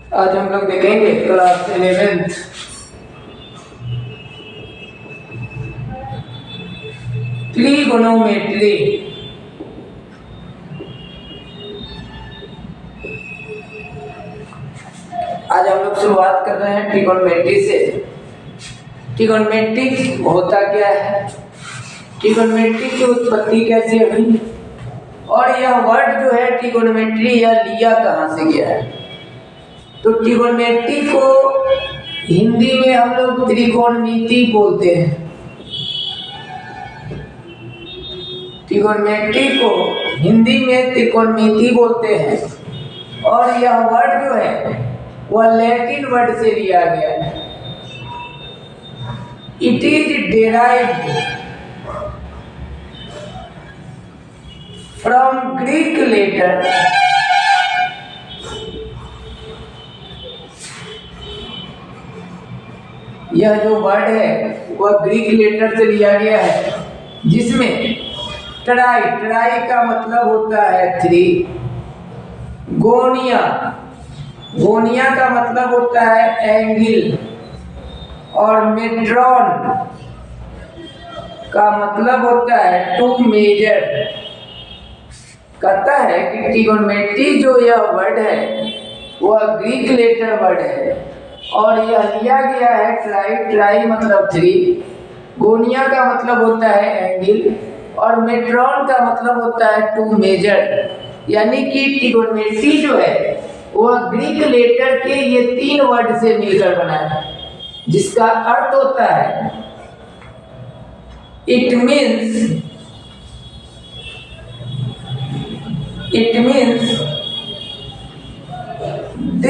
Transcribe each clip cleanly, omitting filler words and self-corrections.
आज हम लोग देखेंगे क्लास 11th ट्रिगोनोमेट्री। आज हम लोग शुरुआत कर रहे हैं ट्रिगोनोमेट्री से। ट्रिगोनोमेट्री होता क्या है, ट्रिगोनोमेट्री की उत्पत्ति कैसे हुई, और यह वर्ड जो है ट्रिगोनोमेट्री यह लिया कहाँ से गया है। तो ट्रिगोनोमेट्री को हिंदी में हम लोग त्रिकोणमिति बोलते हैं। ट्रिगोनोमेट्री को हिंदी में त्रिकोणमिति बोलते हैं, और यह वर्ड जो है वह लैटिन वर्ड से लिया गया है। It is derived from Greek letter यह जो वर्ड है वह ग्रीक लेटर से लिया गया है, जिसमें ट्राई ट्राई का मतलब होता है थ्री, गोनिया गोनिया का मतलब होता है एंगल, और मेट्रॉन का मतलब होता है टू मेजर। कहता है कि ट्रिगोनोमेट्री जो यह वर्ड है वह ग्रीक लेटर वर्ड है, और यह लिया गया है ट्राई ट्राई मतलब थ्री, गोनिया का मतलब होता है एंगल, और मेट्रॉन का मतलब होता है टू मेजर। यानी कि ट्रिगोनोमेट्री जो है वह ग्रीक लेटर के ये तीन वर्ड से मिलकर बना है, जिसका अर्थ होता है it means the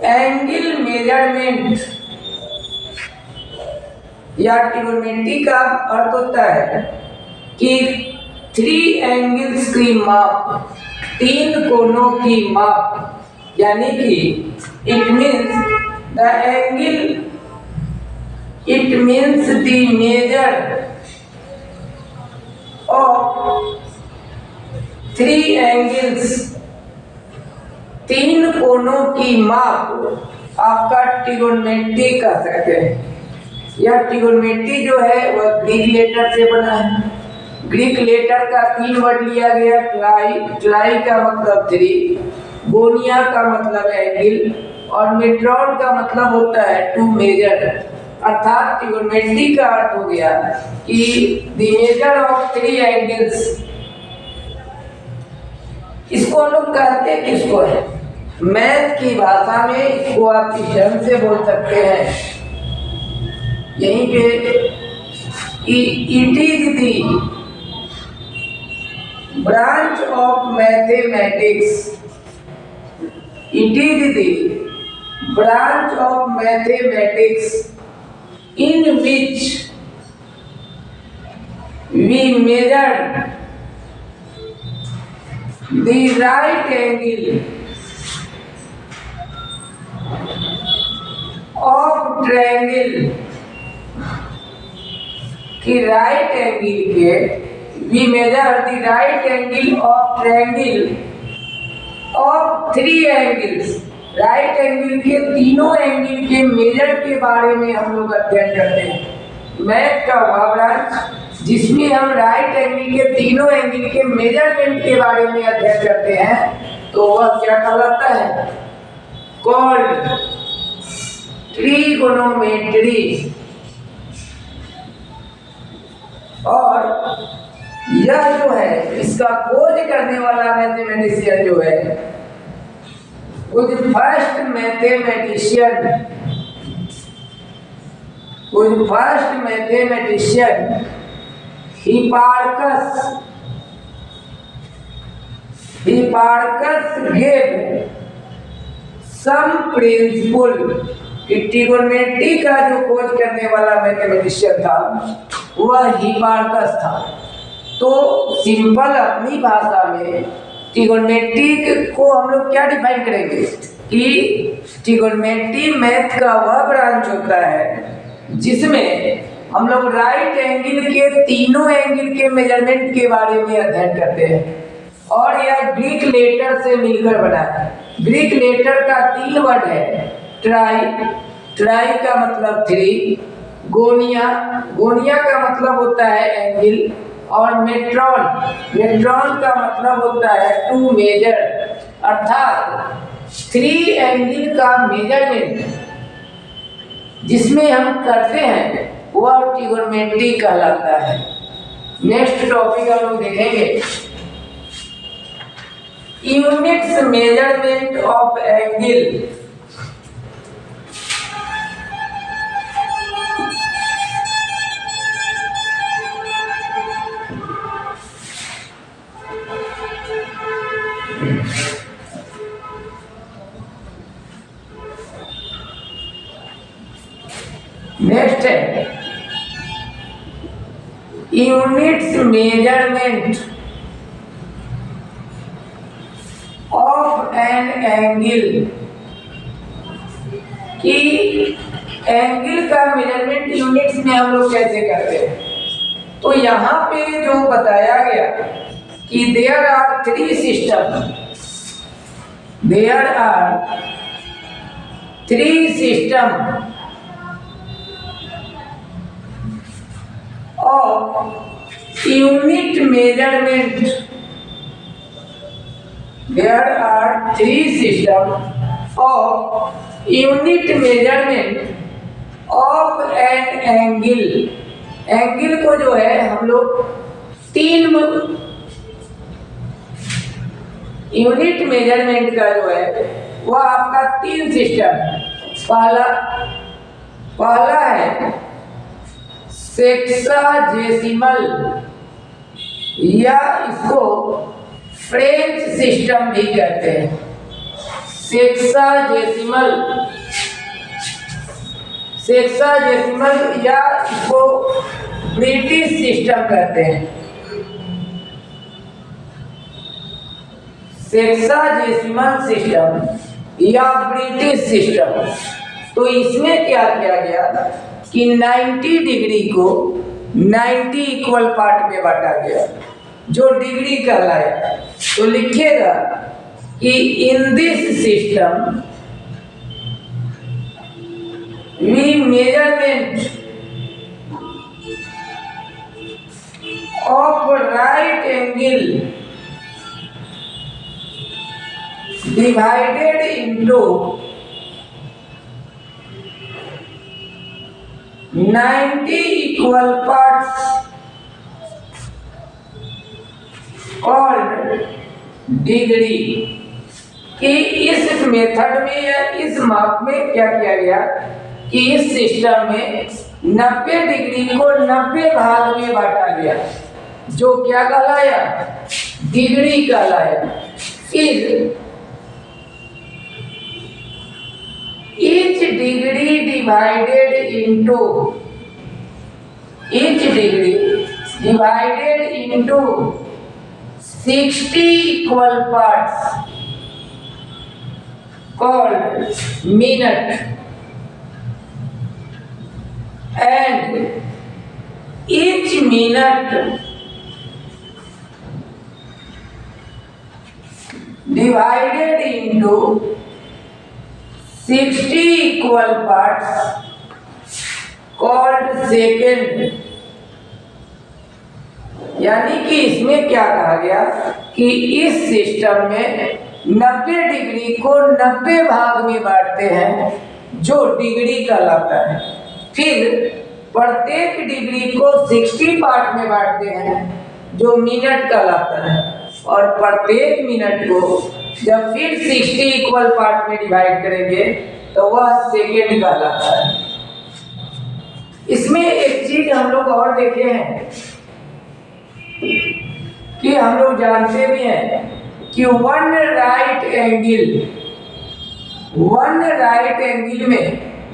angle measurement. या ट्रिगोनोमेट्री का अर्थ होता है कि थ्री एंगल्स की माप, तीन कोणों की माप। यानी कि it means the measure of three angles, तीन कोणों की माप आपका ट्रिगोनोमेट्री कर सकते हैं। यह ट्रिगोनोमेट्री जो है वह ग्रीक लेटर से बना है। ग्रीक लेटर का तीन वर्ड लिया गया, ट्राई ट्राई का मतलब थ्री, गोनिया का मतलब एंगल, और मेट्रॉन का मतलब होता है टू मेजर। अर्थात ट्रिगोनोमेट्री का अर्थ हो गया कि the measure of three angles. इसको हम लोग कहते हैं किसको है, मैथ की भाषा में इसको आप इस ढंग से बोल सकते हैं, यहीं पे it is the branch of mathematics, it is the branch of mathematics in which we measure the right angle of triangle की राइट एंगल के we measure the right angle of triangle of three angles। Right angle के तीनों angle के major के बारे में हम लोग अध्ययन करते हैं। मैथ का वह ब्रांच जिसमें हम राइट एंगल के तीनों एंगल के मेजरमेंट के बारे में अध्ययन करते हैं, तो वह क्या कहलाता है, कॉल्ड ट्रिगोनोमेट्री। और यह जो है इसका खोज करने वाला मैथमेटिशियन जो है, कुछ first mathematician Hipparchus gave some principle। Trigonometry का जो खोज करने वाला मैथमेटिशियन था वह हिपार्कस था। तो सिंपल अपनी भाषा में ट्रिगोनोमेट्री को हम लोग क्या डिफाइन करेंगे कि ट्रिगोनोमेट्री मैथ का वह ब्रांच होता है जिसमें हम लोग राइट एंगल के तीनों एंगल के मेजरमेंट के बारे में अध्ययन करते हैं। और यह ग्रीक लेटर से मिलकर बना है। ग्रीक लेटर का 3 वर्ड है, ट्राई, ट्राई का मतलब 3, गोनिया, गोनिया का मतलब होता है एंगल, और मेट्रॉन, मेट्रॉन का मतलब होता है टू मेजर, अर्थात 3 एंगल का मेजरमेंट जिसमें हम करते हैं वह ट्रिगोनोमेट्री कहलाता है। नेक्स्ट टॉपिक हम लोग देखेंगे, units measurement of angle. Next है units measurement of an angle, कि एंगल का मेजरमेंट यूनिट्स में हम लोग कैसे करते हैं। तो यहाँ पे जो बताया गया कि there are 3 system, there are 3 system of unit measurement, there are 3 systems of unit measurement of an angle। Angle को जो है हम लोग 3 यूनिट मेजरमेंट का जो है वह आपका 3 सिस्टम है। पहला है सेक्साजेसिमल, या इसको फ्रेंच सिस्टम भी कहते हैं। सेक्साजेसिमल, सेक्साजेसिमल या इसको ब्रिटिश सिस्टम कहते हैं। सेक्साजेसिमल सिस्टम या ब्रिटिश सिस्टम, तो इसमें क्या किया गया कि 90 डिग्री को 90 इक्वल पार्ट में बांटा गया, जो डिग्री कहलाएगा। तो लिखिएगा कि in this system we measurement of right angle divided into 90 equal parts called degree. कि इस मेथड में या इस माप में क्या किया गया कि इस सिस्टम में 90 डिग्री को 90 भाग में बांटा गया, जो क्या कहलाया, डिग्री कहलाया। फिर each degree divided into 60 equal parts called minute, and each minute divided into 60 equal parts called second। यानी कि इसमें क्या कहा गया कि इस सिस्टम में 90 डिग्री को 90 भाग में बांटते हैं, जो डिग्री कहलाता है। फिर प्रत्येक डिग्री को 60 पार्ट में बांटते हैं, जो मिनट कहलाता है, और प्रत्येक मिनट को जब फिर 60 इक्वल पार्ट में डिवाइड करेंगे तो वह सेकेंड कहलाता है। इसमें एक चीज हम लोग और देखे हैं कि हम लोग जानते भी हैं कि वन राइट एंगल में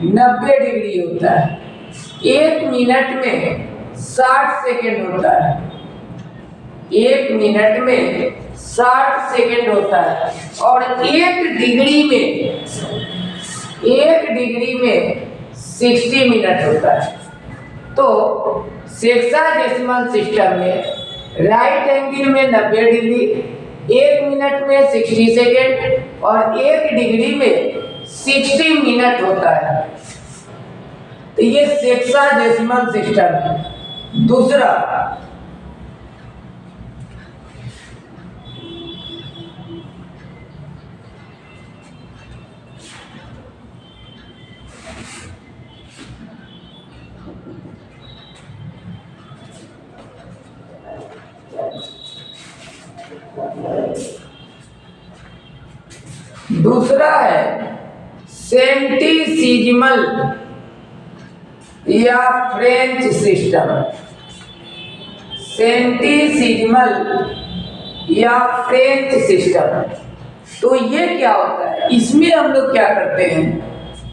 90 डिग्री होता है, 1 मिनट में 60 सेकेंड होता है, 1 मिनट में 60 सेकेंड होता है, और 1 डिग्री में 60 मिनट होता है। तो सेक्साडेसिमल सिस्टम में राइट एंगल में 90 डिग्री, 1 मिनट में 60 सेकेंड और 1 डिग्री में 60 मिनट होता है। तो ये सेक्साडेसिमल सिस्टम है। दूसरा, है सेंटिसिजिमल या फ्रेंच सिस्टम। सेंटिसिजिमल या फ्रेंच सिस्टम। तो ये क्या होता है? इसमें हम लोग क्या करते हैं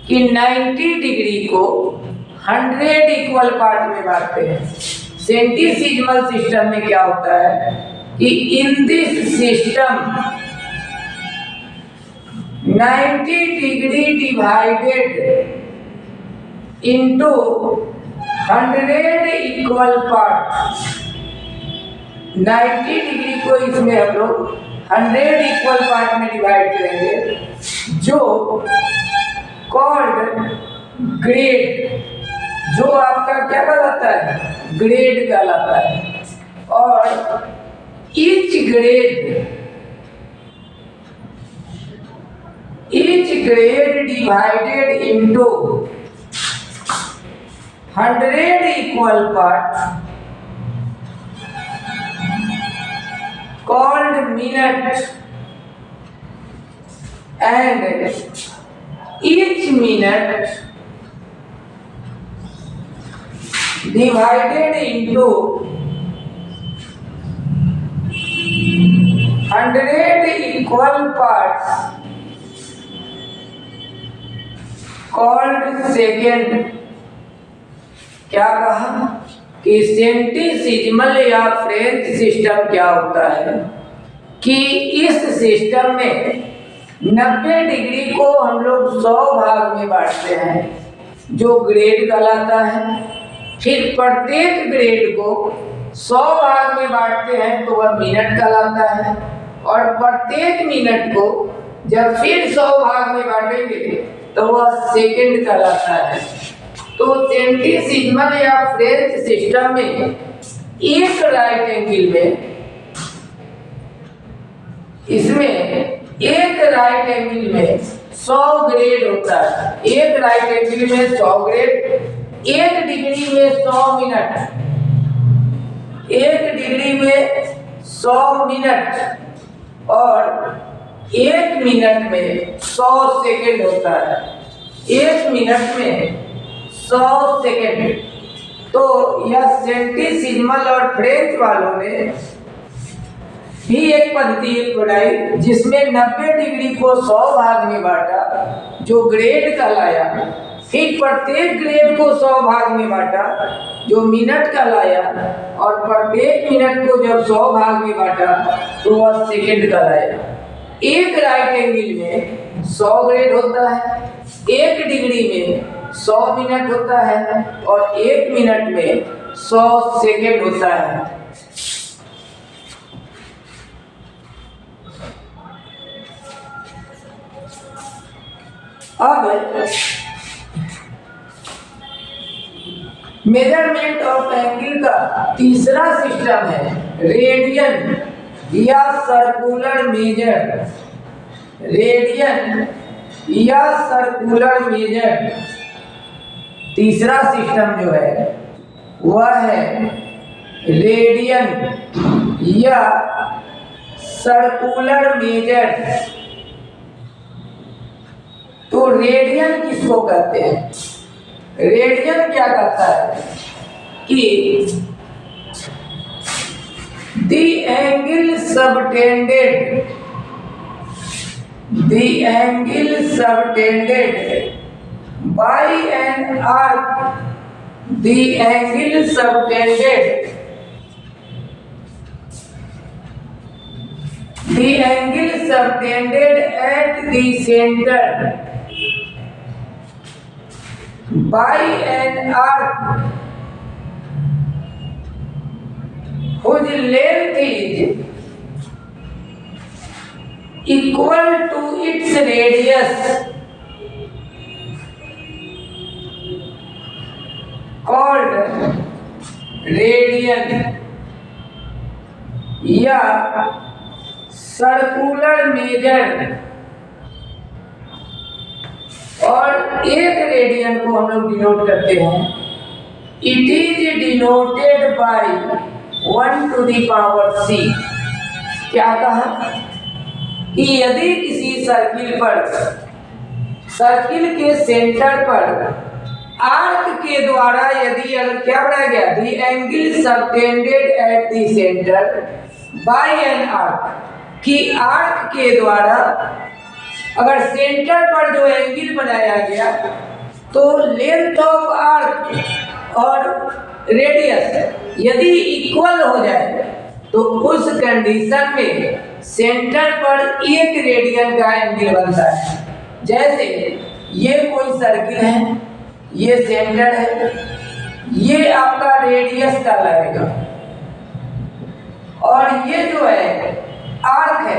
कि 90 डिग्री को 100 इक्वल पार्ट में बांटते हैं। सेंटिसिजिमल सिस्टम में क्या होता है कि in this system 90 degree divided into 100 equal part. 90 degree को इसमें हम लोग 100 इक्वल पार्ट में डिवाइड करेंगे, जो कॉल्ड ग्रेड, जो आपका क्या कहलाता है? ग्रेड कहलाता है। और each grade divided into 100 equal part called minute, and each minute divided into 100 equal parts called second। क्या कहा कि सेंटिसिजिमल या फ्रेंच सिस्टम क्या होता है कि इस सिस्टम में 90 डिग्री को हम लोग 100 भाग में बांटते हैं, जो ग्रेड कहलाता है। फिर प्रत्येक ग्रेड को 100 भाग में बांटते हैं तो वह मिनट कहलाता है, और प्रत्येक मिनट को जब फिर 100 भाग में बांटेंगे तो वह सेकंड कहलाता है। तो सेंटिसिजिमल या फ्रेंच सिस्टम में एक राइट एंगल में, इसमें एक राइट एंगल में 100 ग्रेड होता है। एक राइट एंगल में 100 ग्रेड, एक डिग्री में 100 मिनट, एक डिग्री में 100 मिनट, और एक मिनट में 100 सेकेंड होता है। एक मिनट में 100 सेकेंड। तो यह सेंटिसिजिमल और फ्रेंच वालों ने भी एक पद्धति बनाई जिसमें 90 डिग्री को 100 भाग में बांटा, जो ग्रेड कहलाया। फिर प्रत्येक ग्रेड को 100 भाग में बांटा, जो मिनट कहलाया, और प्रत्येक मिनट को जब 100 भाग में बांटा तो वह सेकेंड कहलाया। एक राइट एंगल में 100 ग्रेड होता है, एक डिग्री में 100 मिनट होता है, और एक मिनट में 100 सेकेंड होता है। अब मेजरमेंट ऑफ एंगल का तीसरा सिस्टम है रेडियन या सर्कुलर मेजर। रेडियन या सर्कुलर मेजर तीसरा सिस्टम जो है वह है रेडियन या सर्कुलर मेजर। तो रेडियन किसको कहते हैं? रेडियन क्या कहता है कि the angle subtended by an arc, the angle subtended at the center by an arc whose length is equal to its radius called radian या सर्कुलर मेजर, और एक रेडियन को हम लोग डिनोट करते हैं, it is denoted by 1 to the power c। क्या कहा कि यदि किसी सर्किल पर, सर्किल के सेंटर पर आर्क के द्वारा यदि अगर क्या बनाया गया, the angle subtended at the centre by an arc, कि आर्क के द्वारा अगर सेंटर पर जो एंगल बनाया गया तो लेंथ ऑफ आर्क और रेडियस यदि इक्वल हो जाए तो उस कंडीशन में सेंटर पर 1 रेडियन का एंगल बनता है। जैसे ये कोई सर्किल है, ये सेंटर है, ये आपका रेडियस कहलाएगा, और ये जो है आर्क है,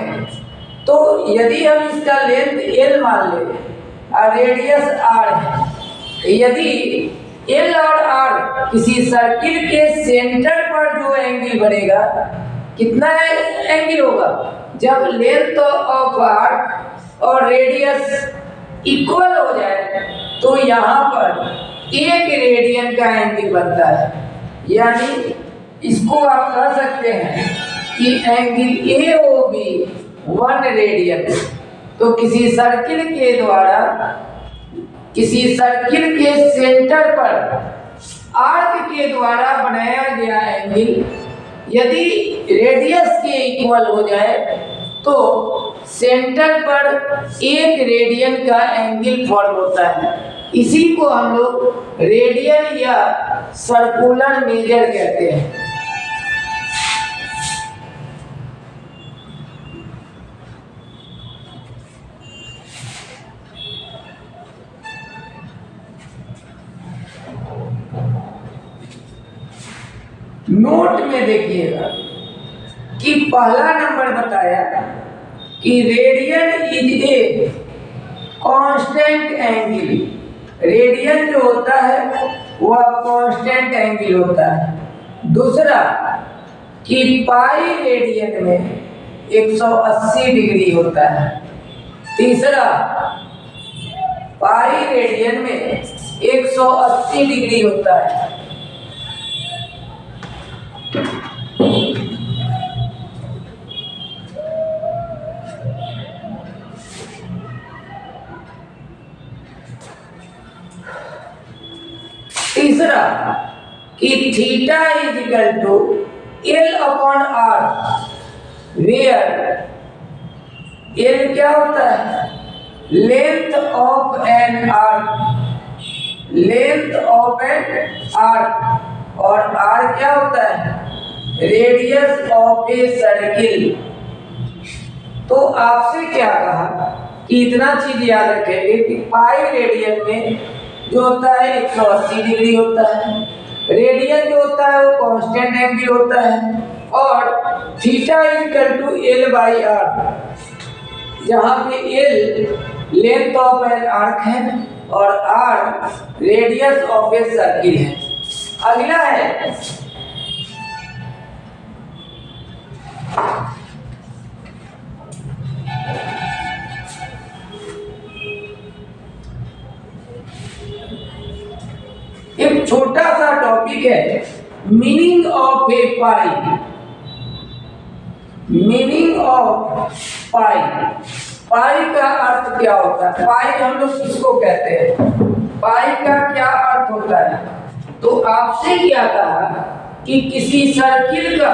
तो यदि हम इसका लेंथ L मान ले और रेडियस R है, यदि L और R किसी सर्किल के सेंटर पर जो एंगल बनेगा, कितना एंगल होगा, जब लेंथ ऑफ आर्क और रेडियस इक्वल हो जाए तो यहाँ पर 1 रेडियन का एंगल बनता है। यानी इसको आप कह सकते हैं कि एंगल AOB 1 रेडियन। तो किसी सर्किल के द्वारा किसी सर्किल के सेंटर पर आर्क के द्वारा बनाया गया एंगल यदि रेडियस के इक्वल हो जाए तो सेंटर पर 1 रेडियन का एंगल फॉर्म होता है। इसी को हम लोग रेडियन या सर्कुलर मेजर कहते हैं। नोट में देखिएगा कि पहला नंबर बताया कि radian is a constant angle. Radian जो होता है वह कांस्टेंट एंगल होता है। दूसरा कि पाई रेडियन में 180 डिग्री होता है। तीसरा पाई रेडियन में 180 डिग्री होता है। तीसरा कि theta is equal to L upon R, where L क्या होता है, length of an arc, length of an arc, और R क्या होता है, रेडियस ऑफ ए सर्किल। तो आपसे क्या कहा कि इतना चीज याद रखेंगे कि पाई रेडियन में जो होता है 180 डिग्री होता है, रेडियन जो होता है वो कांस्टेंट एंगल होता है, और theta equal to L by R, जहाँ पे L length of an arc है और R radius of a circle है। अगला है एक छोटा सा टॉपिक है, meaning of a pi. Meaning of pi, pi का अर्थ क्या होता है, पाई हम लोग किसको कहते हैं, पाई का क्या अर्थ होता है। तो आपसे क्या कहा कि किसी सर्किल का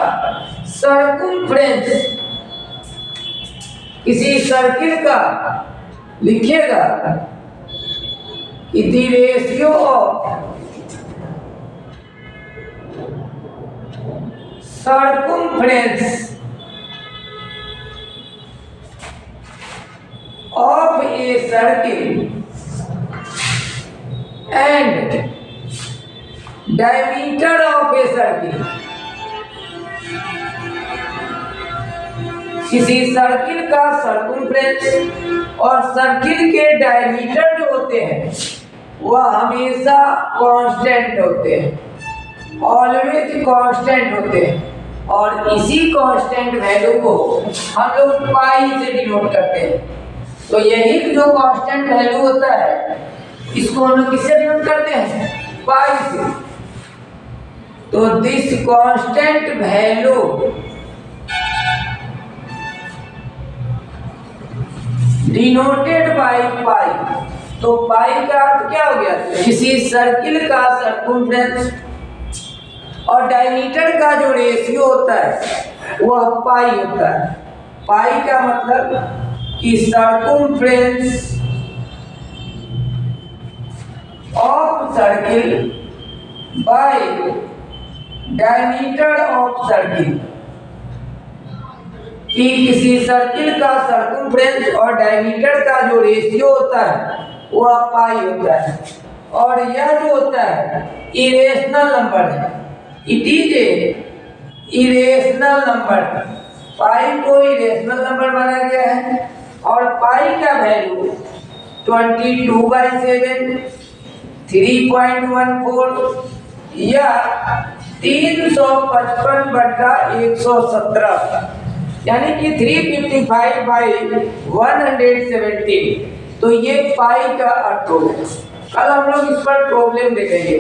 सर्कमफ्रेंस, किसी सर्किल का लिखिएगा कि the ratio of circumference of a circle and diameter of a circle किसी सर्किल का सर्कमफ्रेंस और सर्किल के डायमीटर जो होते हैं वह हमेशा कांस्टेंट होते हैं, ऑलवेज कांस्टेंट होते हैं। और इसी कांस्टेंट वैल्यू को हम लोग पाई से डिनोट करते हैं। तो यही जो कांस्टेंट वैल्यू होता है इसको हम लोग किससे डिनोट करते हैं? पाई से। तो this constant value denoted by pi. तो पाई का अर्थ क्या हो गया? किसी सर्किल का सर्कमफ्रेंस और डायमीटर का जो रेशियो होता है वह पाई होता है। पाई का मतलब कि circumference of circle bye diameter of circle, कि किसी सर्किल का सर्कमफ्रेंस और डायमीटर का जो रेशियो होता है वह पाई होता है। और यह जो होता है इरेशनल नंबर है, it is a irrational number. Pi को इरेशनल नंबर माना गया है और पाई का वैल्यू 22/7, 3.14 या 355/117 यानी कि 355/117। तो ये पाई का अर्थ हो गया। कल हम लोग इस पर प्रॉब्लम देखेंगे।